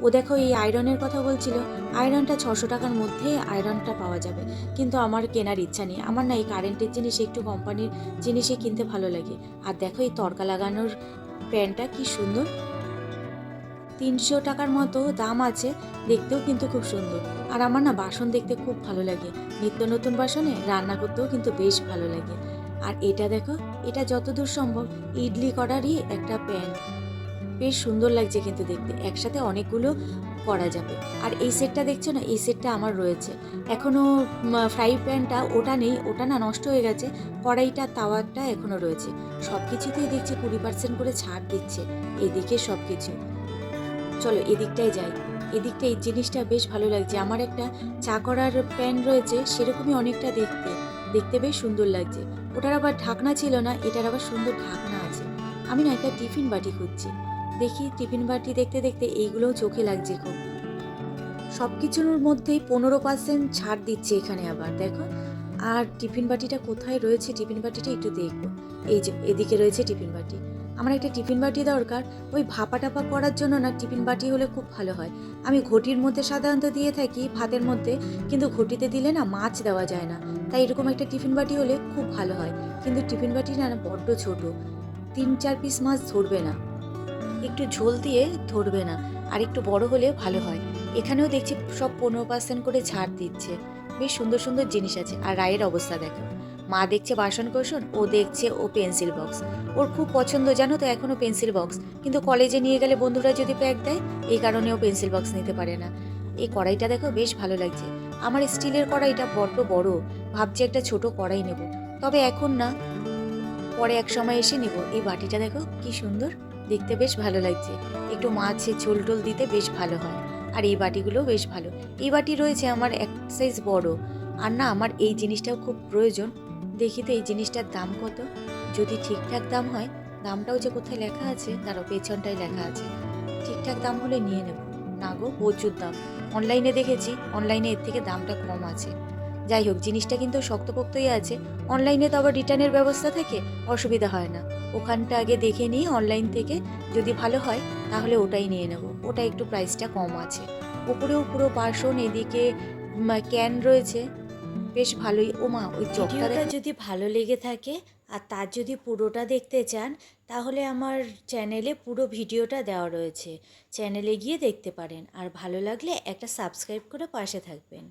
ও দেখো এই আয়রনের কথা বলছিল, আয়রনটা 600 টাকার মধ্যে আয়রনটা পাওয়া যাবে, কিন্তু আমার কেনার ইচ্ছা নেই। আমার না এই কারেন্টের জিনিস, একটু কোম্পানির জিনিসই কিনতে ভালো লাগে। আর দেখো এই তড়কা লাগানোর প্যানটা কি সুন্দর, 300 টাকার মতো দাম আছে, দেখতেও কিন্তু খুব সুন্দর। আর আমার না বাসন দেখতে খুব ভালো লাগে, নিত্য নতুন বাসনে রান্না করতেও কিন্তু বেশ ভালো লাগে। আর এটা দেখো, এটা যতদূর সম্ভব ইডলি করারই একটা প্যান, বেশ সুন্দর লাগছে কিন্তু দেখতে, একসাথে অনেকগুলো করা যাবে। আর এই সেটটা দেখছো না, এই সেটটা আমার রয়েছে এখনও। ফ্রাই প্যানটা ওটা নেই, ওটা না নষ্ট হয়ে গেছে, কড়াইটা তাওয়াটা এখনও রয়েছে। সব কিছুতেই দেখছি 20% করে ছাড় দিচ্ছে, এদিকে সব কিছু। চলো এদিকটায় যাই, এদিকটা এই জিনিসটা বেশ ভালো লাগছে। আমার একটা চা করার প্যান রয়েছে, সেরকমই অনেকটা দেখতে, দেখতে বেশ সুন্দর লাগছে। ওটার আবার ঢাকনা ছিল না, এটার আবার সুন্দর ঢাকনা আছে। আমি না একটা টিফিন বাটি খুঁজছি, দেখি টিফিন বাটি দেখতে দেখতে এইগুলোও চোখে লাগছে খুব। সব কিছুর মধ্যেই 15% ছাড় দিচ্ছে এখানে, আবার দেখো। আর টিফিন বাটিটা কোথায় রয়েছে, টিফিন বাটিটা একটু দেখবো। এই যে এদিকে রয়েছে টিফিন বাটি। আমার একটা টিফিন বাটি দরকার, ওই ভাপা টাপা করার জন্য না টিফিন বাটি হলে খুব ভালো হয়। আমি ঘটির মধ্যে সাধারণত দিয়ে থাকি ভাতের মধ্যে, কিন্তু ঘটিতে দিলে না মাছ দেওয়া যায় না, তাই এরকম একটা টিফিন বাটি হলে খুব ভালো হয়। কিন্তু টিফিন বাটি না বড্ড ছোট, 3-4 পিস মাছ ধরবে না, একটু ঝোল দিয়ে ধরবে না, আর একটু বড় হলে ভালো হয়। এখানেও দেখছি সব 15% করে ছাড় দিচ্ছে, বেশ সুন্দর সুন্দর জিনিস আছে। আর রায়ের অবস্থা দেখো, মা দেখছে বাসন কোসন, ও দেখছে ও পেন্সিল বক্স, ওর খুব পছন্দ জানো তো এখনও পেন্সিল বক্স, কিন্তু কলেজে নিয়ে গেলে বন্ধুরা যদি প্যাক দেয়, এই কারণে ও পেন্সিল বক্স নিতে পারে না। এই কড়াইটা দেখো বেশ ভালো লাগছে, আমার স্টিলের কড়াইটা বড্ড বড়, ভাবছি একটা ছোট কড়াই নেব, তবে এখন না, পরে এক সময় এসে নেব। এই বাটিটা দেখো কি সুন্দর, দেখতে বেশ ভালো লাগছে, একটু মাছের ঝোল টোল দিতে বেশ ভালো হয়। আর এই বাটিগুলোও বেশ ভালো, এই বাটি রয়েছে আমার এক সাইজ বড়। আর না আমার এই জিনিসটাও খুব প্রয়োজন, দেখি তো এই জিনিসটার দাম কত, যদি ঠিকঠাক দাম হয়। দামটাও যে কোথায় লেখা আছে, তারও পেছনটাই লেখা আছে, ঠিকঠাক দাম হলে নিয়ে নেব। না গো প্রচুর দাম, অনলাইনে দেখেছি, অনলাইনে এর থেকে দামটা কম আছে। যাই হোক জিনিসটা কিন্তু শক্তপোক্তই আছে, অনলাইনে তো আবার রিটার্নের ব্যবস্থা থাকে, অসুবিধা হয় না। ওখানটা আগে দেখে নিই অনলাইন থেকে, যদি ভালো হয় তাহলে ওটাই নিয়ে নেব, ওটা একটু প্রাইসটা কম আছে। উপরেও পুরো বাসন, এদিকে ক্যান রয়েছে, বেশ ভালোই। ও মা ওই চকটা ভিডিওটা যদি ভালো লেগে থাকে আর তার যদি পুরোটা দেখতে চান, তাহলে আমার চ্যানেলে পুরো ভিডিওটা দেওয়া রয়েছে, চ্যানেলে গিয়ে দেখতে পারেন। আর ভালো লাগলে একটা সাবস্ক্রাইব করে পাশে থাকবেন।